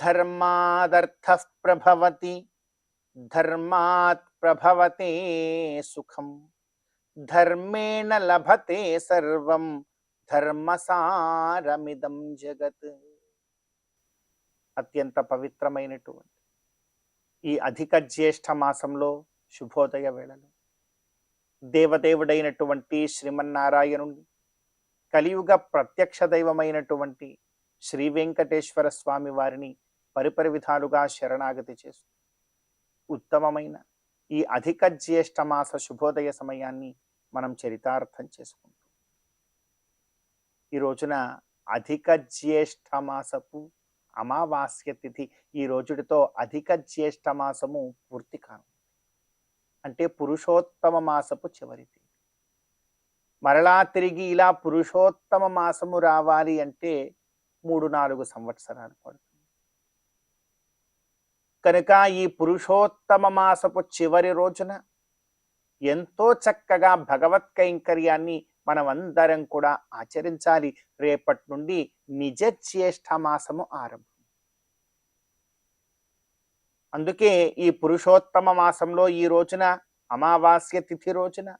ధర్మాదర్థః ప్రభవతి ధర్మాత్ ప్రభవతే సుఖం ధర్మేణ లభతే సర్వం ధర్మసారమిదం జగత్. అత్యంత పవిత్రమైనటువంటి ఈ అధిక జ్యేష్ఠ మాసంలో శుభోదయ వేళలో దేవదేవుడైనటువంటి శ్రీమన్నారాయణుని కలియుగ ప్రత్యక్ష దైవమైనటువంటి శ్రీ వెంకటేశ్వర స్వామి వారిని పరిపరి విధాలుగా శరణాగతి చేస్తూ ఉత్తమమైన ఈ అధిక జ్యేష్ఠ మాస శుభోదయ సమయాన్ని మనం చరితార్థం చేసుకుంటాం. ఈ రోజున అధిక జ్యేష్ఠ మాసపు అమావాస్య తిథి. ఈ రోజుటితో అధిక జ్యేష్ఠ మాసము పూర్తి కాను, అంటే పురుషోత్తమ మాసపు చివరి తిథి. మరలా తిరిగి ఇలా పురుషోత్తమ మాసము రావాలి అంటే 3-4 సంవత్సరాలు పడుతుంది. కనుక ఈ పురుషోత్తమ మాసపు చివరి రోజున ఎంతో చక్కగా భగవత్ కైంకర్యాన్ని మనమందరం కూడా ఆచరించాలి. రేపటి నుండి నిజ జ్యేష్ఠ మాసము ఆరంభం. అందుకే ఈ పురుషోత్తమ మాసంలో ఈ రోజున అమావాస్య తిథి రోజున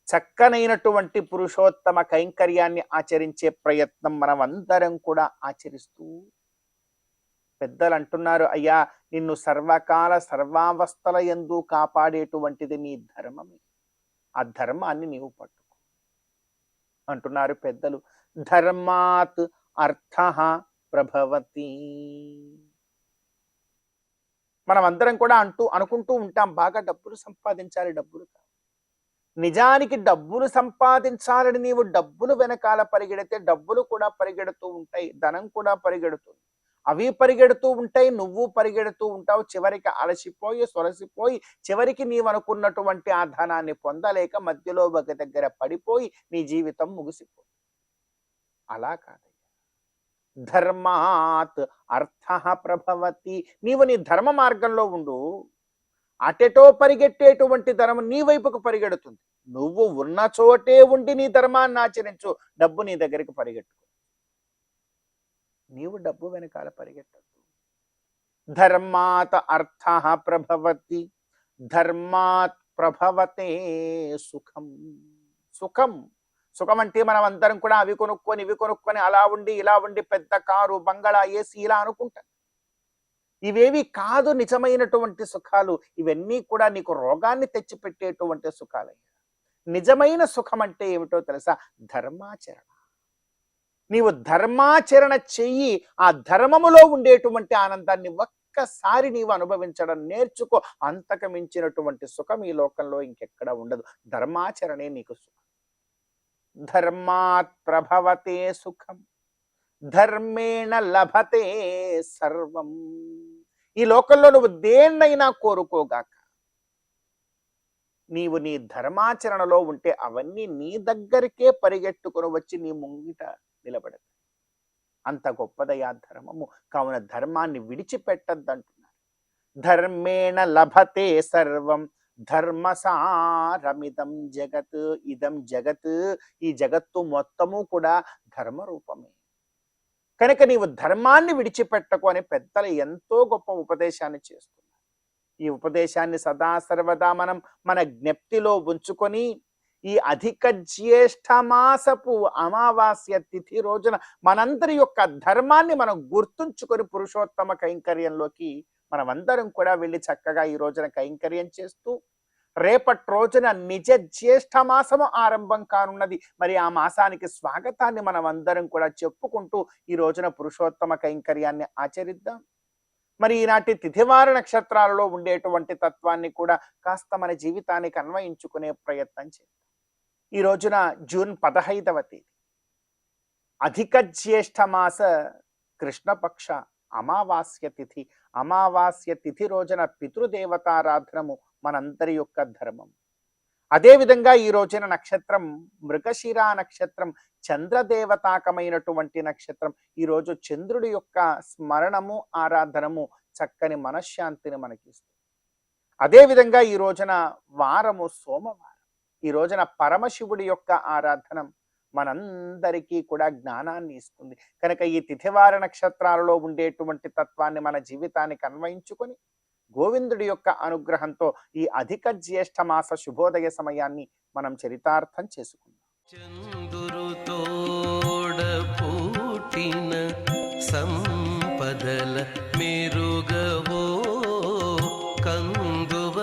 చక్కనైనటువంటి పురుషోత్తమ కైంకర్యాన్ని ఆచరించే ప్రయత్నం మనం అందరం కూడా ఆచరిస్తూ, పెద్దలు అంటున్నారు, అయ్యా నిన్ను సర్వకాల సర్వావస్థల యందు కాపాడేటువంటిది నీ ధర్మమే, ఆ ధర్మాన్ని నీవు పట్టుకో అంటున్నారు పెద్దలు. ధర్మాత్ అర్థః ప్రభవతి. మనం అందరం కూడా అనుకుంటూ ఉంటాం, బాగా డబ్బులు సంపాదించాలి, డబ్బులు కాదు. నిజానికి డబ్బులు సంపాదించాలని నీవు డబ్బులు వెనకాల పరిగెడితే డబ్బులు కూడా పరిగెడుతూ ఉంటాయి, ధనం కూడా పరిగెడుతుంది. అవి పరిగెడుతూ ఉంటాయి, నువ్వు పరిగెడుతూ ఉంటావు. చివరికి అలసిపోయి సొలసిపోయి చివరికి నీవు అనుకున్నటువంటి ఆ ధనాన్ని పొందలేక మధ్యలో ఒక దగ్గర పడిపోయి నీ జీవితం ముగిసిపోయి. అలా కాదయ్యా. ధర్మాత్ అర్థః ప్రభవతి. నీవు నీ ధర్మ మార్గంలో ఉండు. అటెటో పరిగెట్టేటువంటి ధర్మం నీ వైపుకు పరిగెడుతుంది. నువ్వు ఉన్న చోటే ఉండి నీ ధర్మాన్ని ఆచరించు, డబ్బు నీ దగ్గరికి పరిగెట్టుకో. నీవు డబ్బు వెనకాల పరిగెట్టద్దు. ధర్మాత్ అర్థః ప్రభవతి ధర్మాత్ ప్రభవతే సుఖం. సుఖం సుఖం అంటే మనం అందరం కూడా అవి కొనుక్కొని ఇవి కొనుక్కొని అలా ఉండి ఇలా ఉండి పెద్ద కారు బంగళా ఏసీ ఇలా అనుకుంటాం. ఇవేవి కాదు నిజమైనటువంటి సుఖాలు. ఇవన్నీ కూడా నీకు రోగాన్ని తెచ్చిపెట్టేటువంటి సుఖాలయ్యా. నిజమైన సుఖం అంటే ఏమిటో తెలుసా? ధర్మాచరణ. నీవు ధర్మాచరణ చెయ్యి, ఆ ధర్మములో ఉండేటువంటి ఆనందాన్ని ఒక్కసారి నీవు అనుభవించడం నేర్చుకో. అంతకు మించినటువంటి సుఖం ఈ లోకంలో ఇంకెక్కడ ఉండదు. ధర్మాచరణే నీకు సుఖం. ధర్మాత్ ప్రభవతే సుఖం ధర్మేణ లభతే సర్వం. ఈ లోకంలో నువ్వు దేన్నైనా కోరుకోగాక, నీవు నీ ధర్మాచరణలో ఉంటే అవన్నీ నీ దగ్గరికే పరిగెట్టుకుని వచ్చి నీ ముంగిట నిలబడదు. అంత గొప్పదయా ధర్మము. కావున ధర్మాన్ని విడిచిపెట్టద్దంటున్నారు. ధర్మేణ లభతే సర్వం ధర్మసారమిదం జగత్. ఇదం జగత్, ఈ జగత్తు మొత్తము కూడా ధర్మ రూపమే. కనుక నీవు ధర్మాన్ని విడిచిపెట్టకు అని పెద్దలు ఎంతో గొప్ప ఉపదేశాన్ని చేస్తున్నారు. ఈ ఉపదేశాన్ని సదా సర్వదా మనం మన జ్ఞప్తిలో ఉంచుకొని ఈ అధిక జ్యేష్ఠ మాసపు అమావాస్య తిథి రోజున మనందరి యొక్క ధర్మాన్ని మనం గుర్తుంచుకొని పురుషోత్తమ కైంకర్యంలోకి మనమందరం కూడా వెళ్ళి చక్కగా ఈ రోజున కైంకర్యం చేస్తూ, రేపటి రోజున నిజ జ్యేష్ఠ మాసము ఆరంభం కానున్నది. మరి ఆ మాసానికి స్వాగతాన్ని మనం అందరం కూడా చెప్పుకుంటూ ఈ రోజున పురుషోత్తమ కైంకర్యాన్ని ఆచరిద్దాం. మరి ఈనాటి తిథివార నక్షత్రాలలో ఉండేటువంటి తత్వాన్ని కూడా కాస్త మన జీవితానికి అన్వయించుకునే ప్రయత్నం చేద్దాం. ఈ రోజున జూన్ 15వ తేదీ అధిక జ్యేష్ఠ మాస కృష్ణపక్ష అమావాస్య తిథి. అమావాస్య తిథి రోజున పితృదేవతారాధనము మనందరి యొక్క ధర్మం. అదేవిధంగా ఈ రోజున నక్షత్రం మృగశిర నక్షత్రం, చంద్రదేవతాకమైనటువంటి నక్షత్రం. ఈరోజు చంద్రుడి యొక్క స్మరణము, ఆరాధనము చక్కని మనశ్శాంతిని మనకిస్తుంది. అదేవిధంగా ఈ రోజున వారము సోమవారం. ఈ రోజున పరమశివుడి యొక్క ఆరాధన మనందరికీ కూడా జ్ఞానాన్ని ఇస్తుంది. కనుక ఈ తిథివార నక్షత్రాలలో ఉండేటువంటి తత్వాన్ని మన జీవితానికి అన్వయించుకొని గోవిందుడి యొక్క అనుగ్రహంతో ఈ అధిక జ్యేష్ఠ మాస శుభోదయ సమయాన్ని మనం చరితార్థం చేసుకుందాం. చందురుతోడ పూటిన సంపదల మెరుగవో కందువ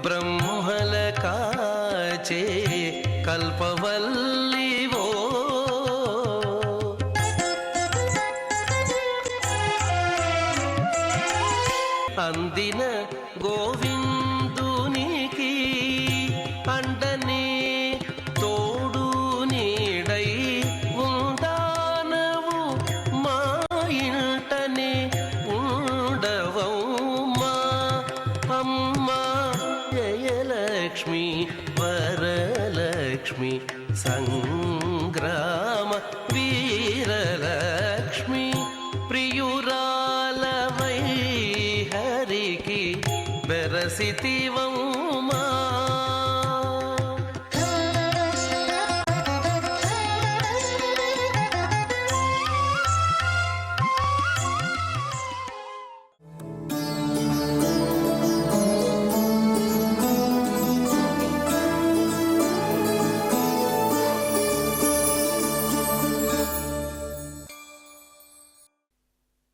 బ్రహ్మల కాచే కల్పవల్లివో అందిన గోవిందునికి అండనే తోడు నీడై ఉందానవు మా ఇంటనే ఉండవమ్మా అమ్మా జయలక్ష్మి వరలక్ష్మి సంగ్రామ వీరలక్ష్మి ప్రియురాలవై హరికి బెరసితివమ్మా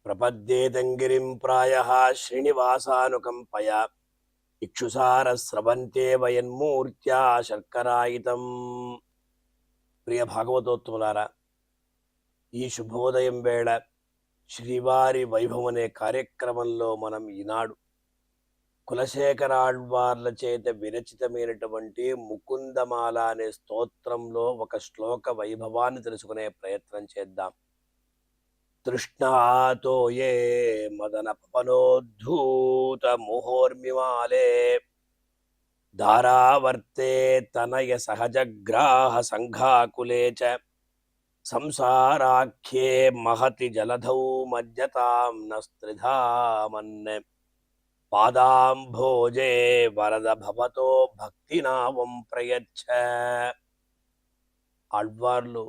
ప్రపద్యేతంగిరిం ప్రాయః శ్రీనివాసానుకంపయా ఇక్షుసారస్రవంతే వయన్మూర్త్యా శర్కరాయితం. ప్రియ భాగవతోత్తములారా, ఈ శుభోదయం వేళ శ్రీవారి వైభవం అనే కార్యక్రమంలో మనం ఈనాడు కులశేఖరాళ్వార్ల చేత విరచితమైనటువంటి ముకుందమాల అనే స్తోత్రంలో ఒక శ్లోక వైభవాన్ని తెలుసుకునే ప్రయత్నం చేద్దాం. తృష్ణాతో ఏ మదన పవనోద్ధూత మోహోర్మిమాలే ధారావర్తే తనయ సహజగ్రాహ సంఘాకులే చ సంసారాఖ్యే మహతి జలధౌ మజ్జతాం నస్త్రిధామన్ పాదాంభోజే వరద భవతో భక్తినావం ప్రయచ్చ. ఆళ్వార్లు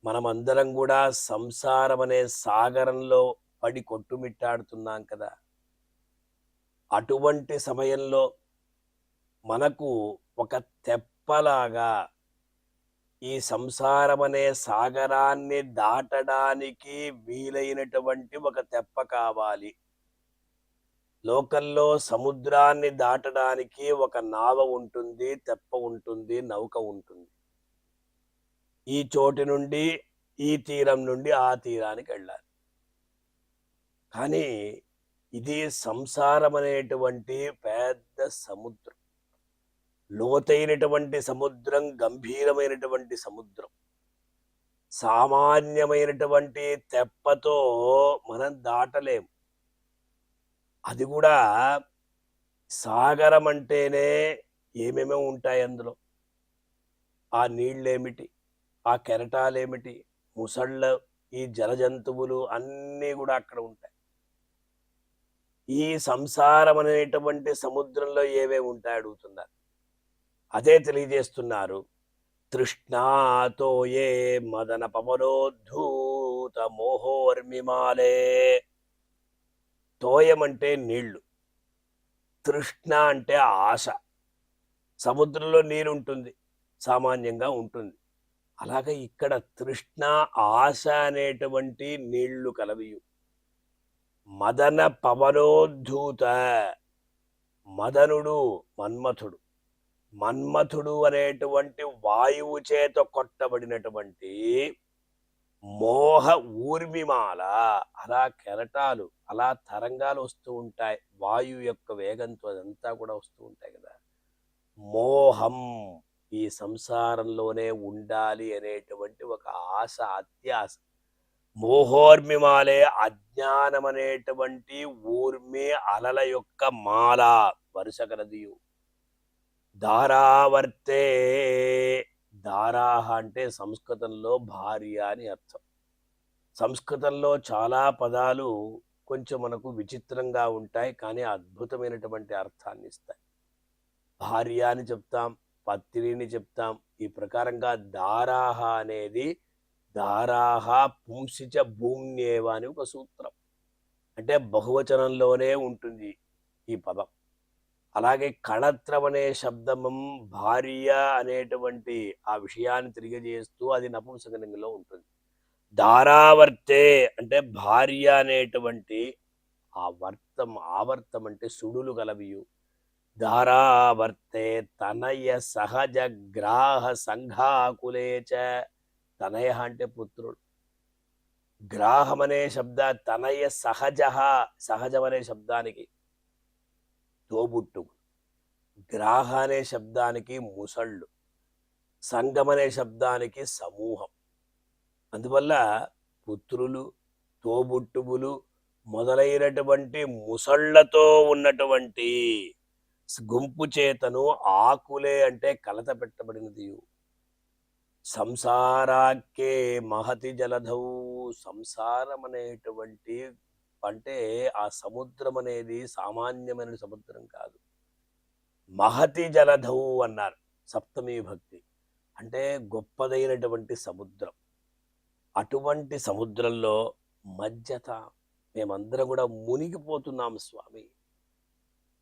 మనమందరం కూడా సంసారం అనే సాగరంలో పడి కొట్టుమిట్టాడుతున్నాం కదా. అటువంటి సమయంలో మనకు ఒక తెప్పలాగా ఈ సంసారం అనే సాగరాన్ని దాటడానికి వీలైనటువంటి ఒక తెప్ప కావాలి. లోకల్లో సముద్రాన్ని దాటడానికి ఒక నావ ఉంటుంది, తెప్ప ఉంటుంది, నౌక ఉంటుంది. ఈ చోటి నుండి ఈ తీరం నుండి ఆ తీరానికి వెళ్ళాలి. కానీ ఇది సంసారం అనేటువంటి పెద్ద సముద్రం, లోతైనటువంటి సముద్రం, గంభీరమైనటువంటి సముద్రం. సామాన్యమైనటువంటి తెప్పతో మనం దాటలేము. అది కూడా సాగరం అంటేనే ఏమేమో ఉంటాయి అందులో. ఆ నీళ్ళేమిటి, ఆ కెరటాలేమిటి, ముసళ్ళ, ఈ జలజంతువులు అన్నీ కూడా అక్కడ ఉంటాయి. ఈ సంసారం అనేటువంటి సముద్రంలో ఏవేవి ఉంటాయి అడుగుతున్నారు. అదే తెలియజేస్తున్నారు. తృష్ణాతో ఏ మదన పవనోద్ధూత మోహోర్మిమాలే. తోయం అంటే నీళ్లు, తృష్ణ అంటే ఆశ. సముద్రంలో నీరు ఉంటుంది, సామాన్యంగా ఉంటుంది. అలాగే ఇక్కడ తృష్ణ, ఆశ అనేటువంటి నీళ్లు కలవియు. మదన పవనోద్ధూత, మదనుడు మన్మథుడు. మన్మథుడు అనేటువంటి వాయువు చేత కొట్టబడినటువంటి మోహ ఊర్మిమాల. అలా కెరటాలు, అలా తరంగాలు వస్తూ ఉంటాయి వాయువు యొక్క వేగంతో. అదంతా కూడా వస్తూ ఉంటాయి కదా. మోహం, ఈ సంసారంలోనే ఉండాలి అనేటువంటి ఒక ఆశ, అత్యాశ. మోహోర్మిమాలే, అజ్ఞానం అనేటువంటి ఊర్మి అలల యొక్క మాల, వరుస కలదియు. దారావర్తే. దారాహ అంటే సంస్కృతంలో భార్య అని అర్థం. సంస్కృతంలో చాలా పదాలు కొంచెం మనకు విచిత్రంగా ఉంటాయి, కానీ అద్భుతమైనటువంటి అర్థాన్ని ఇస్తాయి. భార్య అని చెప్తాం, పత్నిని చెప్తాం. ఈ ప్రకారంగా దారాహ అనేది దారాహ పుంసిచ భూమ్యేవ అని ఒక సూత్రం. అంటే బహువచనంలోనే ఉంటుంది ఈ పదం. అలాగే కళత్రం అనే శబ్దం భార్య అనేటువంటి ఆ విషయాన్ని తెలియజేస్తూ అది నపుంసకలింగంలో ఉంటుంది. దారావర్తే అంటే భార్య అనేటువంటి ఆ వర్తం, ఆవర్తం అంటే సుడులు గలవియు. దారావర్తే తనయ సహజ గ్రాహ సంఘాకులేచ. తనయ అంటే పుత్రుడు. గ్రాహం అనే శబ్ద తనయ సహజ, సహజం అనే శబ్దానికి తోబుట్టు. గ్రాహ అనే శబ్దానికి ముసళ్ళు. సంఘం అనే శబ్దానికి సమూహం. అందువల్ల పుత్రులు, తోబుట్టువులు మొదలైనటువంటి ముసళ్లతో ఉన్నటువంటి గుంపు చేతను ఆకులే అంటే కలత పెట్టబడినది. సంసారాకే మహతి జలధౌ. సంసారం అనేటువంటి అంటే ఆ సముద్రం అనేది సామాన్యమైన సముద్రం కాదు. మహతి జలధౌ అన్నారు సప్తమి భక్తి. అంటే గొప్పదైనటువంటి సముద్రం. అటువంటి సముద్రంలో మధ్యత మేమందరం కూడా మునిగిపోతున్నాం స్వామి.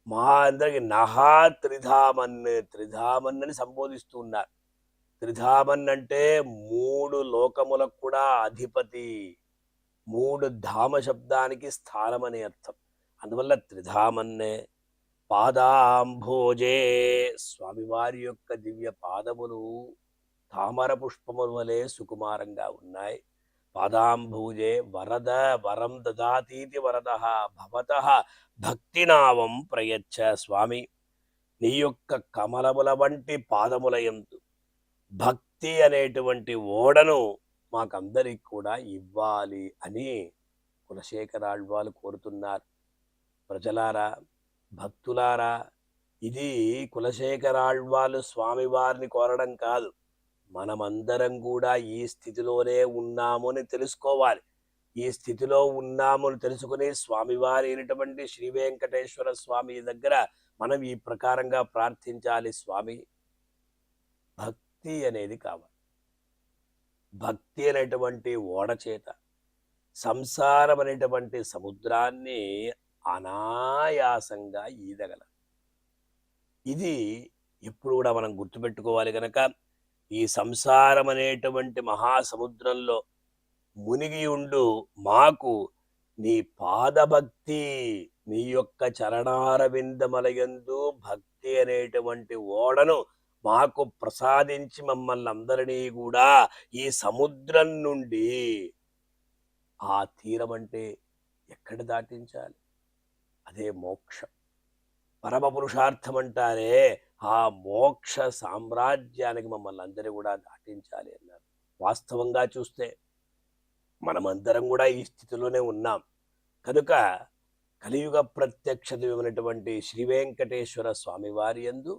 మా అందరికి నహా త్రిధామన్, త్రిధామన్ అని సంబోధిస్తూ ఉన్నారు. త్రిధామన్ అంటే 3 లోకములకు కూడా అధిపతి. 3 ధామ శబ్దానికి స్థానం అనే అర్థం. అందువల్ల త్రిధామన్నే. పాదాంభోజే, స్వామివారి యొక్క దివ్య పాదములు తామర పుష్పముల వలె సుకుమారంగా ఉన్నాయి. పాదాంభూజే వరద వరం దదాతీతి వరద భవత భక్తినావం ప్రయచ్చ. స్వామి నీ యొక్క కమలముల వంటి పాదముల యందు భక్తి అనేటువంటి ఓడను మాకందరికి కూడా ఇవ్వాలి అని కులశేఖరాళ్వాలు కోరుతున్నారు. ప్రజలారా, భక్తులారా, ఇది కులశేఖరాళ్వాలు స్వామివారిని కోరడం కాదు. మనమందరం కూడా ఈ స్థితిలోనే ఉన్నాము అని తెలుసుకోవాలి. ఈ స్థితిలో ఉన్నాము అని తెలుసుకుని స్వామివారి అయినటువంటి శ్రీ వెంకటేశ్వర స్వామి దగ్గర మనం ఈ ప్రకారంగా ప్రార్థించాలి. స్వామి భక్తి అనేది కావాలి. భక్తి అనేటువంటి ఓడ చేత సంసారం అనేటువంటి సముద్రాన్ని అనాయాసంగా ఈదగల. ఇది ఎప్పుడు కూడా మనం గుర్తుపెట్టుకోవాలి. కనుక ఈ సంసారం అనేటువంటి మహాసముద్రంలో మునిగి ఉండు మాకు నీ పాదభక్తి, నీ యొక్క చరణారవిందమలయందు భక్తి అనేటువంటి ఓడను మాకు ప్రసాదించి మమ్మల్ని అందరినీ కూడా ఈ సముద్రం నుండి ఆ తీరం అంటే ఎక్కడ దాటించాలి? అదే మోక్షం. పరమ పురుషార్థం అంటారే ఆ మోక్ష సామ్రాజ్యానికి మమ్మల్ని అందరూ కూడా దాటించాలి అన్నారు. వాస్తవంగా చూస్తే మనమందరం కూడా ఈ స్థితిలోనే ఉన్నాం. కనుక కలియుగ ప్రత్యక్ష దైవమైనటువంటి శ్రీ వెంకటేశ్వర స్వామి వారి యందు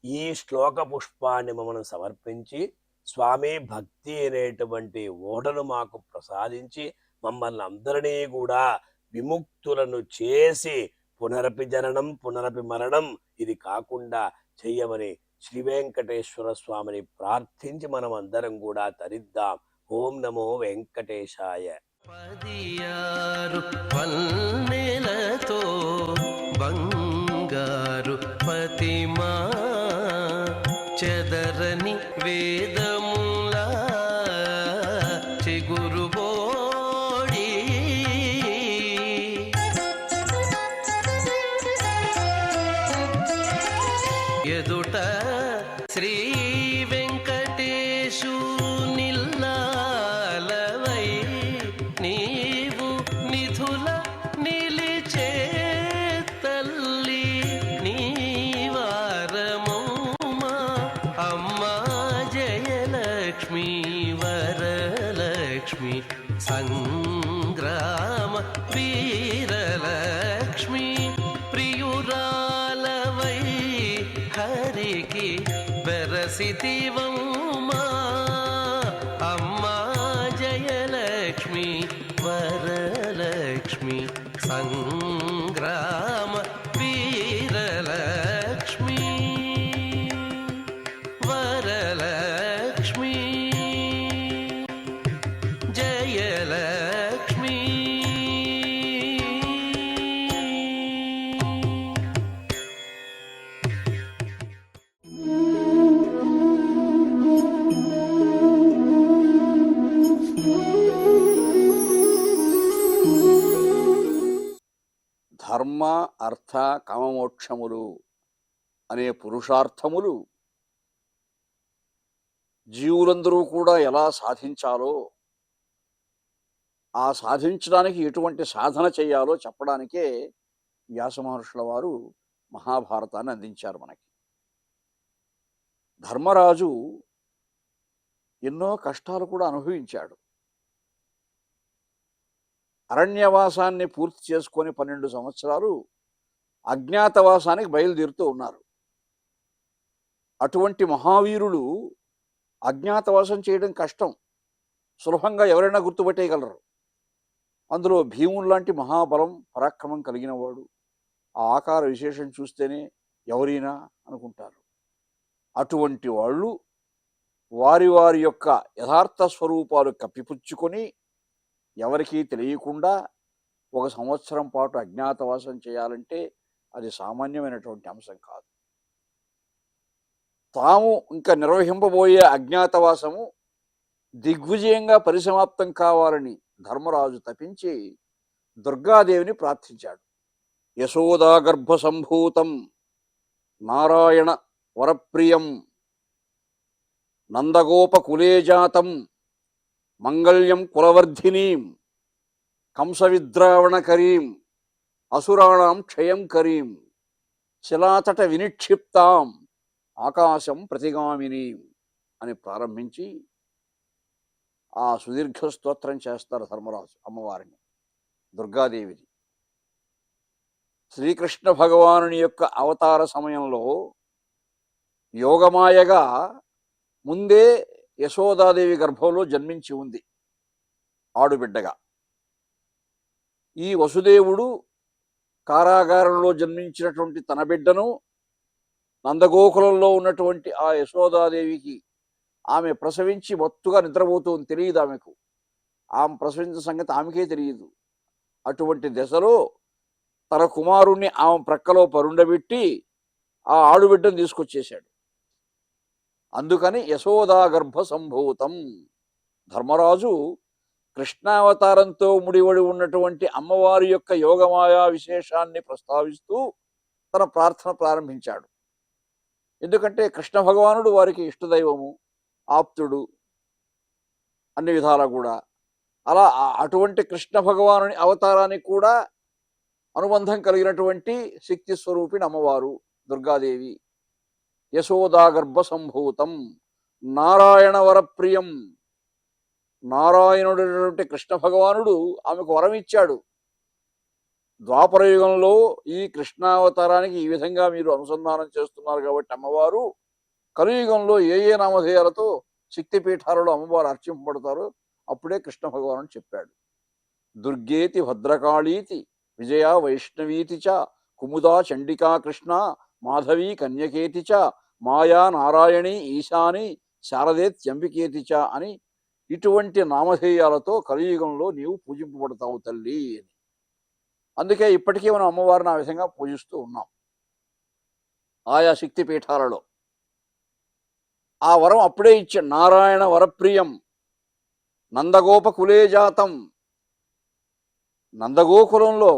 ఈ శ్లోక పుష్పాన్ని మనం సమర్పించి స్వామి భక్తి అనేటువంటి ఓడను మాకు ప్రసాదించి మమ్మల్ని అందరినీ కూడా విముక్తులను చేసి పునరపి జననం పునరపి మరణం ఇది కాకుండా చెయ్యమని శ్రీ వెంకటేశ్వర స్వామిని ప్రార్థించి మనం అందరం కూడా తరిద్దాం. ఓం నమో వెంకటేశాయ. 16 పన్నెలతో బంగారు పతిమా చెదరని వేదములా చిగురుబోడి ఎదుట శ్రీ వెంకటేశు నిల్లాలవై నీవు నిధుల నిలిచే తల్లి నీవారమౌమా అమ్మా జయలక్ష్మి వరలక్ష్మి సంగ్రామ వీరలక్ష్మి ప్రియురాలవై హరి పైకి వెరసితివమ్మా అమ్మా జయలక్ష్మి వరలక్ష్మి సంగ్రామ వీరలక్ష్మి వరలక్ష్మి జయలక్ష్మి. ధర్మ అర్థ కామమోక్షములు అనే పురుషార్థములు జీవులందరూ కూడా ఎలా సాధించాలో, ఆ సాధించడానికి ఎటువంటి సాధన చేయాలో చెప్పడానికే వ్యాస మహర్షుల వారు మహాభారతాన్ని అందించారు మనకి. ధర్మరాజు ఎన్నో కష్టాలు కూడా అనుభవించాడు. అరణ్యవాసాన్ని పూర్తి చేసుకొని 12 సంవత్సరాలు అజ్ఞాతవాసానికి బయలుదేరుతూ ఉన్నారు. అటువంటి మహావీరులు అజ్ఞాతవాసం చేయడం కష్టం, సులభంగా ఎవరైనా గుర్తుపట్టేయగలరు. అందులో భీముడు లాంటి మహాబలం పరాక్రమం కలిగిన వాడు, ఆ ఆకార విశేషం చూస్తేనే ఎవరైనా అనుకుంటారు. అటువంటి వాళ్ళు వారి వారి యొక్క యథార్థ స్వరూపాలు కప్పిపుచ్చుకొని ఎవరికీ తెలియకుండా 1 సంవత్సరం పాటు అజ్ఞాతవాసం చేయాలంటే అది సామాన్యమైనటువంటి అంశం కాదు. తాము ఇంకా నిర్వహింపబోయే అజ్ఞాతవాసము దిగ్విజయంగా పరిసమాప్తం కావాలని ధర్మరాజు తపించి దుర్గాదేవిని ప్రార్థించాడు. యశోదాగర్భ సంభూతం నారాయణ వరప్రియం నందగోపకులేజాతం మంగళ్యం కులవర్ధినీం కంసవిద్రావణకరీం అసురాణం క్షయం కరీం శిలాతట వినిక్షిప్తాం ఆకాశం ప్రతిగామినీం అని ప్రారంభించి ఆ సుదీర్ఘ స్తోత్రం చేస్తారు ధర్మరాజు అమ్మవారిని, దుర్గాదేవిని. శ్రీకృష్ణ భగవానుని యొక్క అవతార సమయంలో యోగమాయగా ముందే యశోదాదేవి గర్భంలో జన్మించి ఉంది ఆడుబిడ్డగా. ఈ వసుదేవుడు కారాగారంలో జన్మించినటువంటి తన బిడ్డను నందగోకులంలో ఉన్నటువంటి ఆ యశోదాదేవికి ఆమె ప్రసవించి మత్తుగా నిద్రపోతుంది, తెలియదు ఆమెకు. ఆమె ప్రసవించిన సంగతి ఆమెకే తెలియదు. అటువంటి దశలో తన కుమారుణ్ణి ఆమె ప్రక్కలో పరుండబెట్టి ఆ ఆడుబిడ్డను తీసుకొచ్చేశాడు. అందుకని యశోదాగర్భ సంభూతం. ధర్మరాజు కృష్ణావతారంతో ముడివడి ఉన్నటువంటి అమ్మవారి యొక్క యోగమాయా విశేషాన్ని ప్రస్తావిస్తూ తన ప్రార్థన ప్రారంభించాడు. ఎందుకంటే కృష్ణ భగవానుడు వారికి ఇష్టదైవము, ఆప్తుడు అన్ని విధాలా కూడా. అలా అటువంటి కృష్ణ భగవానుని అవతారానికి కూడా అనుబంధం కలిగినటువంటి శక్తి స్వరూపిణి అమ్మవారు దుర్గాదేవి. యశోదాగర్భ సంభూతం నారాయణ వరప్రియం. నారాయణుడైనటువంటి కృష్ణ భగవానుడు ఆమెకు వరం ఇచ్చాడు. ద్వాపరయుగంలో ఈ కృష్ణావతారానికి ఈ విధంగా మీరు అనుసంధానం చేస్తున్నారు కాబట్టి అమ్మవారు కలియుగంలో ఏ ఏ నామధేయాలతో శక్తిపీఠాలలో అమ్మవారు అర్చింపబడతారో అప్పుడే కృష్ణ భగవాను చెప్పాడు. దుర్గేతి భద్రకాళీతి విజయ వైష్ణవీతి చ కుముదా చండికా కృష్ణ మాధవీ కన్యకేతి చ మాయా నారాయణి ఈశాని శారదేత్యంబికేతి చ అని ఇటువంటి నామధేయాలతో కలియుగంలో నీవు పూజింపబడతావు తల్లి అని. అందుకే ఇప్పటికీ మనం అమ్మవారిని ఆ విధంగా పూజిస్తూ ఉన్నాం ఆయా శక్తిపీఠాలలో. ఆ వరం అప్పుడే ఇచ్చే నారాయణ వరప్రియం నందగోప కులేజాతం. నందగోకులంలో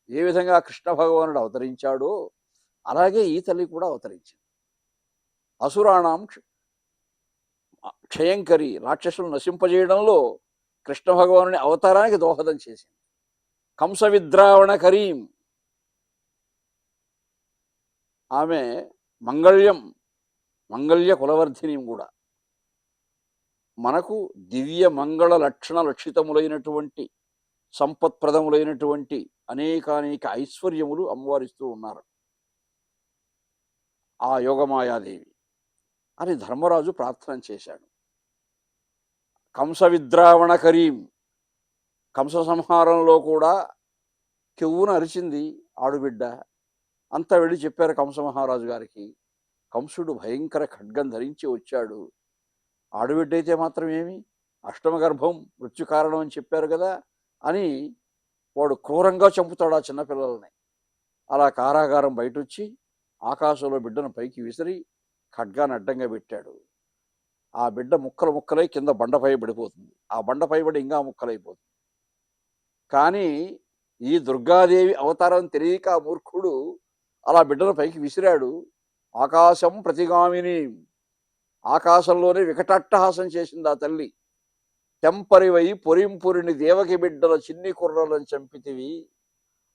ఏ విధంగా కృష్ణ భగవానుడు అవతరించాడో అలాగే ఈ తల్లి కూడా అవతరించింది. అసురాణం క్షయంకరి, రాక్షసులను నశింపజేయడంలో కృష్ణ భగవానుని అవతారానికి దోహదం చేసింది. కంస విద్రావణ కరీం, ఆమె మంగళ్య కులవర్ధిని కూడా. మనకు దివ్య మంగళ లక్షణ లక్షితములైనటువంటి సంపత్ప్రదములైనటువంటి అనేకానేక ఐశ్వర్యములు అమ్మవారిస్తూ ఉన్నారు. ఆ యోగమాయాదేవి అని ధర్మరాజు ప్రార్థన చేశాడు. కంస విద్రావణ కరీం, కంస సంహారంలో కూడా కెవ్వున అరిచింది ఆడుబిడ్డ. అంతా వెళ్ళి చెప్పారు కంస మహారాజు గారికి. కంసుడు భయంకర ఖడ్గం ధరించి వచ్చాడు. ఆడబిడ్డ అయితే మాత్రం ఏమి, అష్టమ గర్భం మృత్యు కారణం అని చెప్పారు కదా అని వాడు క్రూరంగా చంపుతాడు ఆ చిన్నపిల్లల్ని. అలా కారాగారం బయటొచ్చి ఆకాశంలో బిడ్డను పైకి విసిరి ఖడ్గాన్ని అడ్డంగా పెట్టాడు. ఆ బిడ్డ ముక్కలు ముక్కలై కింద బండపై పడిపోతుంది. ఆ బండపై పడి ఇంకా ముక్కలైపోతుంది. కానీ ఈ దుర్గాదేవి అవతారం తెలియక ఆ మూర్ఖుడు అలా బిడ్డను పైకి విసిరాడు. ఆకాశం ప్రతిగామిని, ఆకాశంలోనే వికటాట్టహాసం చేసింది ఆ తల్లి. తెంపరివై పొరింపురిని దేవకి బిడ్డల చిన్ని కుర్రలను చంపితివి,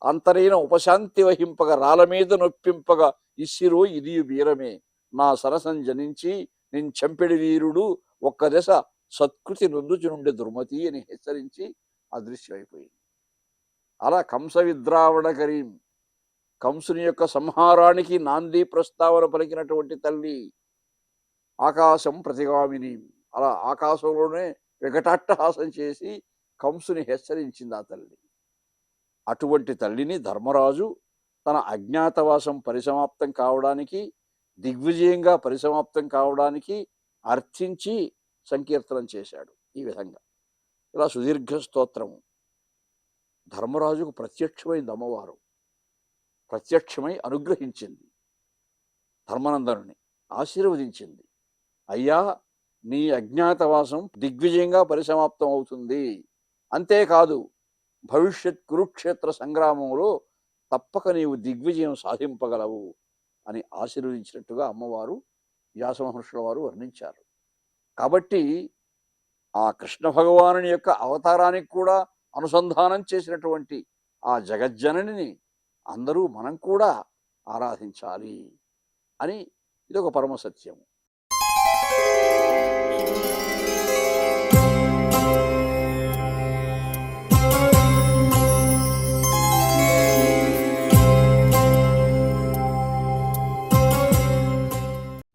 అంతరైన ఉపశాంతి వహింపగా రాళ్ళ మీద నొప్పింపగా ఇస్సిరో ఇది వీరమే, నా సరసం జనించి నేను చంపెడి వీరుడు ఒక్క దశ సత్కృతి నొందుచు నుండి దుర్మతి అని హెచ్చరించి అదృశ్యమైపోయింది. అలా కంస విద్రావణ కరీం, కంసుని యొక్క సంహారానికి నాంది ప్రస్తావన పలికినటువంటి తల్లి ఆకాశం ప్రతిగామిని. అలా ఆకాశంలోనే వికటాట్టహాసం చేసి కంసుని హెచ్చరించింది ఆ తల్లి. అటువంటి తల్లిని ధర్మరాజు తన అజ్ఞాతవాసం పరిసమాప్తం కావడానికి, దిగ్విజయంగా పరిసమాప్తం కావడానికి అర్థించి సంకీర్తనం చేశాడు. ఈ విధంగా ఇలా సుదీర్ఘ స్తోత్రము. ధర్మరాజుకు ప్రత్యక్షమైంది అమ్మవారు. ప్రత్యక్షమై అనుగ్రహించింది. ధర్మనందనుని ఆశీర్వదించింది. అయ్యా, నీ అజ్ఞాతవాసం దిగ్విజయంగా పరిసమాప్తం అవుతుంది, అంతేకాదు భవిష్యత్ కురుక్షేత్ర సంగ్రామంలో తప్పక నీవు దిగ్విజయం సాధింపగలవు అని ఆశీర్వదించినట్టుగా అమ్మవారు వ్యాసమహర్షుల వారు వర్ణించారు. కాబట్టి ఆ కృష్ణ భగవానుని యొక్క అవతారానికి కూడా అనుసంధానం చేసినటువంటి ఆ జగజ్జననిని అందరూ మనం కూడా ఆరాధించాలి అని ఇదొక పరమ సత్యము.